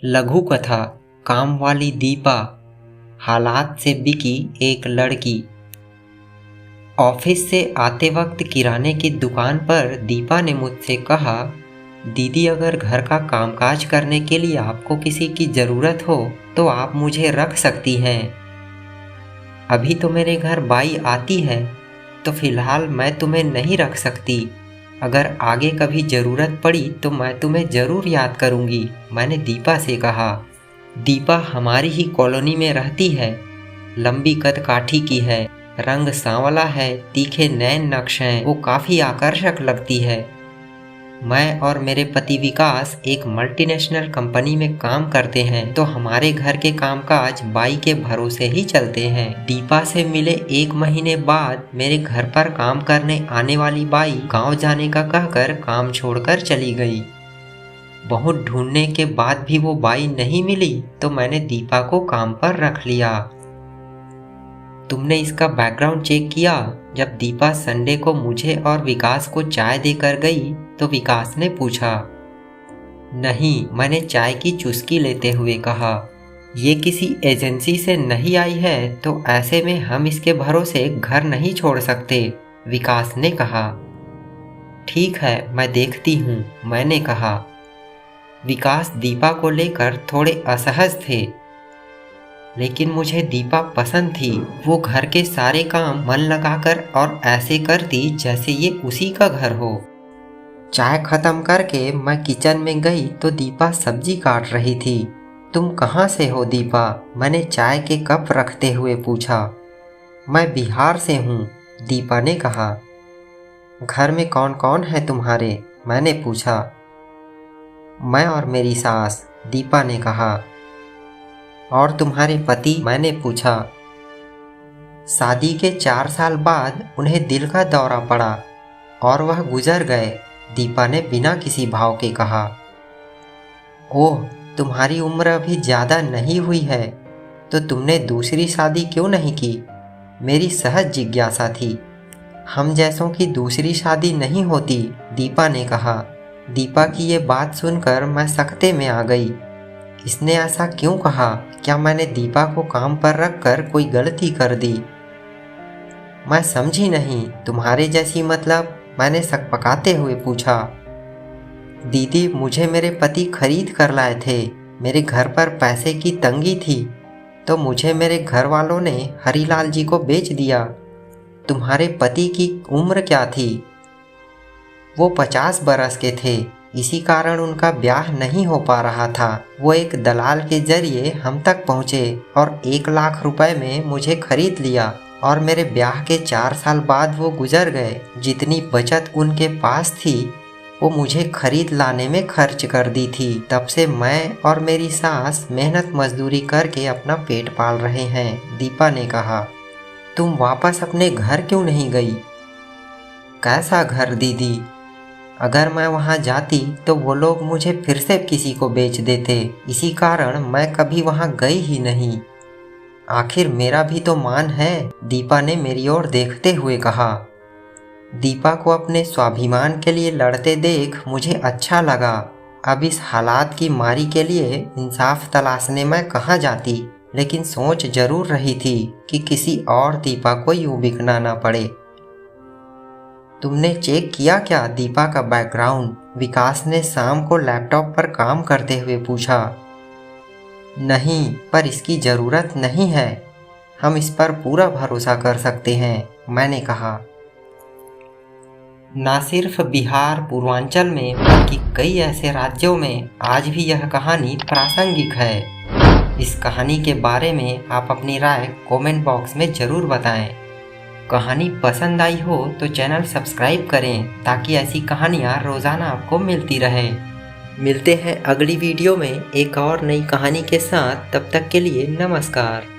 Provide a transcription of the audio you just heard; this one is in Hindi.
लघु कथा काम वाली दीपा। हालात से बिकी एक लड़की। ऑफिस से आते वक्त किराने की दुकान पर दीपा ने मुझसे कहा, दीदी अगर घर का कामकाज करने के लिए आपको किसी की ज़रूरत हो तो आप मुझे रख सकती हैं। अभी तो मेरे घर बाई आती है तो फ़िलहाल मैं तुम्हें नहीं रख सकती। अगर आगे कभी ज़रूरत पड़ी तो मैं तुम्हें ज़रूर याद करूँगी, मैंने दीपा से कहा। दीपा हमारी ही कॉलोनी में रहती है। लंबी कद काठी की है, रंग सांवला है, तीखे नैन नक्श हैं, वो काफ़ी आकर्षक लगती है। मैं और मेरे पति विकास एक मल्टीनेशनल कंपनी में काम करते हैं तो हमारे घर के कामकाज बाई के भरोसे ही चलते हैं। दीपा से मिले 1 महीने बाद मेरे घर पर काम करने आने वाली बाई गांव जाने का कहकर काम छोड़कर चली गई। बहुत ढूंढने के बाद भी वो बाई नहीं मिली तो मैंने दीपा को काम पर रख लिया। तुमने इसका बैकग्राउंड चेक किया? जब दीपा संडे को मुझे और विकास को चाय देकर गई तो विकास ने पूछा। नहीं, मैंने चाय की चुस्की लेते हुए कहा। ये किसी एजेंसी से नहीं आई है तो ऐसे में हम इसके भरोसे घर नहीं छोड़ सकते, विकास ने कहा। ठीक है, मैं देखती हूँ, मैंने कहा। विकास दीपा को लेकर थोड़े असहज थे, लेकिन मुझे दीपा पसंद थी। वो घर के सारे काम मन लगाकर और ऐसे करती जैसे ये उसी का घर हो। चाय खत्म करके मैं किचन में गई तो दीपा सब्जी काट रही थी। तुम कहाँ से हो दीपा? मैंने चाय के कप रखते हुए पूछा। मैं बिहार से हूँ, दीपा ने कहा। घर में कौन कौन है तुम्हारे? मैंने पूछा। मैं और मेरी सास, दीपा ने कहा। और तुम्हारे पति? मैंने पूछा। शादी के 4 साल बाद उन्हें दिल का दौरा पड़ा और वह गुजर गए, दीपा ने बिना किसी भाव के कहा। ओह, तुम्हारी उम्र अभी ज़्यादा नहीं हुई है तो तुमने दूसरी शादी क्यों नहीं की? मेरी सहज जिज्ञासा थी। हम जैसों की दूसरी शादी नहीं होती, दीपा ने कहा। दीपा की ये बात सुनकर मैं सकते में आ गई। इसने ऐसा क्यों कहा? क्या मैंने दीपा को काम पर रखकर कोई गलती कर दी? मैं समझी नहीं, तुम्हारे जैसी मतलब? मैंने सकपकाते हुए पूछा। दीदी, मुझे मेरे पति खरीद कर लाए थे। मेरे घर पर पैसे की तंगी थी तो मुझे मेरे घर वालों ने हरीलाल जी को बेच दिया। तुम्हारे पति की उम्र क्या थी? वो 50 बरस के थे, इसी कारण उनका ब्याह नहीं हो पा रहा था। वो एक दलाल के जरिए हम तक पहुँचे और 1 लाख रुपए में मुझे खरीद लिया और मेरे ब्याह के 4 साल बाद वो गुजर गए। जितनी बचत उनके पास थी वो मुझे खरीद लाने में खर्च कर दी थी। तब से मैं और मेरी सास मेहनत मजदूरी करके अपना पेट पाल रहे हैं, दीपा ने कहा। तुम वापस अपने घर क्यों नहीं गई? कैसा घर दीदी? अगर मैं वहाँ जाती तो वो लोग मुझे फिर से किसी को बेच देते, इसी कारण मैं कभी वहाँ गई ही नहीं। आखिर मेरा भी तो मान है, दीपा ने मेरी ओर देखते हुए कहा। दीपा को अपने स्वाभिमान के लिए लड़ते देख मुझे अच्छा लगा। अब इस हालात की मारी के लिए इंसाफ तलाशने मैं कहाँ जाती, लेकिन सोच जरूर रही थी कि किसी और दीपा को यूँ बिकना ना पड़े। तुमने चेक किया क्या दीपा का बैकग्राउंड? विकास ने शाम को लैपटॉप पर काम करते हुए पूछा। नहीं, पर इसकी ज़रूरत नहीं है। हम इस पर पूरा भरोसा कर सकते हैं, मैंने कहा। ना सिर्फ बिहार पूर्वांचल में बल्कि कई ऐसे राज्यों में आज भी यह कहानी प्रासंगिक है। इस कहानी के बारे में आप अपनी राय कमेंट बॉक्स में ज़रूर बताएं। कहानी पसंद आई हो तो चैनल सब्सक्राइब करें ताकि ऐसी कहानियाँ रोज़ाना आपको मिलती रहें। मिलते हैं अगली वीडियो में एक और नई कहानी के साथ। तब तक के लिए नमस्कार।